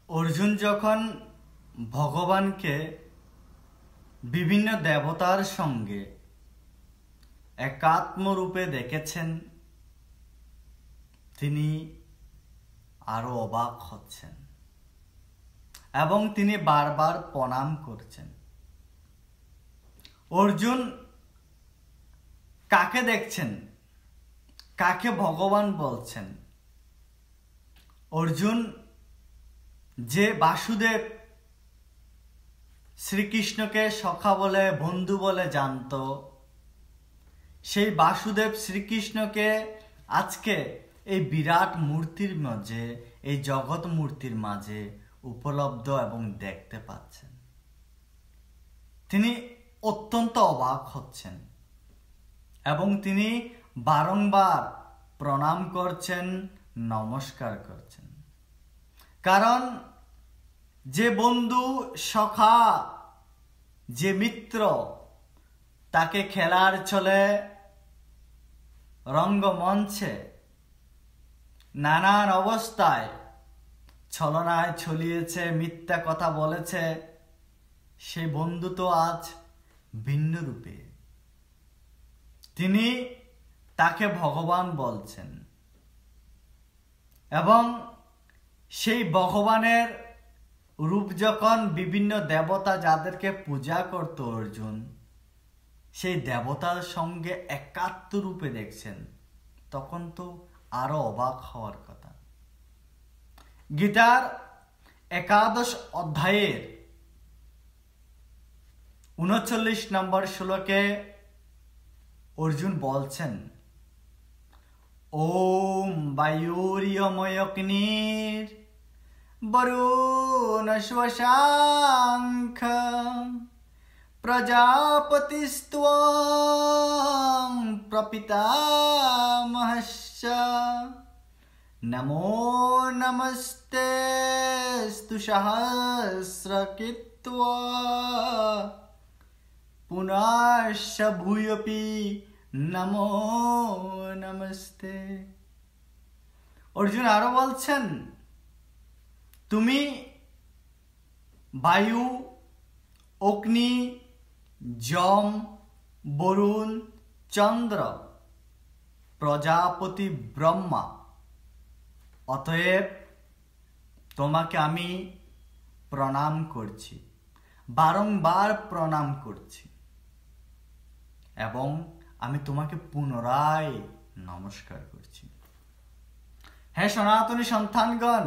অর্জুন যখন ভগবানকে বিভিন্ন দেবতার সঙ্গে একাত্ম রূপে দেখেছেন, তিনি আরো অবাক হচ্ছেন এবং তিনি বারবার প্রণাম করছেন। অর্জুন কাকে দেখছেন, কাকে ভগবান বলছেন? অর্জুন যে বাসুদেব শ্রীকৃষ্ণকে সখা বলে, বন্ধু বলে জানত, সেই বাসুদেব শ্রীকৃষ্ণকে আজকে এই বিরাট মূর্তির মাঝে, এই জগৎ মূর্তির মাঝে উপলব্ধ এবং দেখতে পাচ্ছেন। তিনি অত্যন্ত অবাক হচ্ছেন এবং তিনি বারংবার প্রণাম করছেন, নমস্কার করছেন। কারণ যে বন্ধু, সখা, যে মিত্র তাকে খেলার ছলে রঙ্গমঞ্চে নানান অবস্থায় ছলনায় ছলিয়েছে, মিথ্যা কথা বলেছে, সেই বন্ধু তো আজ ভিন্ন রূপে। তিনি তাকে ভগবান বলছেন এবং সেই ভগবানের রূপ যখন বিভিন্ন দেবতা যাদেরকে পূজা করত অর্জুন, সেই দেবতার সঙ্গে একাত্ম রূপে দেখছেন, তখন তো আরো অবাক হওয়ার কথা। গীতার 11 অধ্যায়ের 39 নম্বর শ্লোকে অর্জুন বলছেন, ওম বায়ুর্যময়গ্নির বরুণ শ্বাসাঙ্খ প্রজাপতিস্ত্বং প্রপিতামহশ্চ নমো নমস্তেস্তু সহস্রকৃত্বা পুনশ্চ ভূয়পি নমো নমস্তে। অর্জুন আরো বলছেন, তুমি বায়ু, অগ্নি, যম, বরুণ, চন্দ্র, প্রজাপতি, ব্রহ্মা, অতএব তোমাকে আমি প্রণাম করছি, বারংবার প্রণাম করছি এবং আমি তোমাকে পুনরায় নমস্কার করছি। হে সনাতনী সন্তানগণ,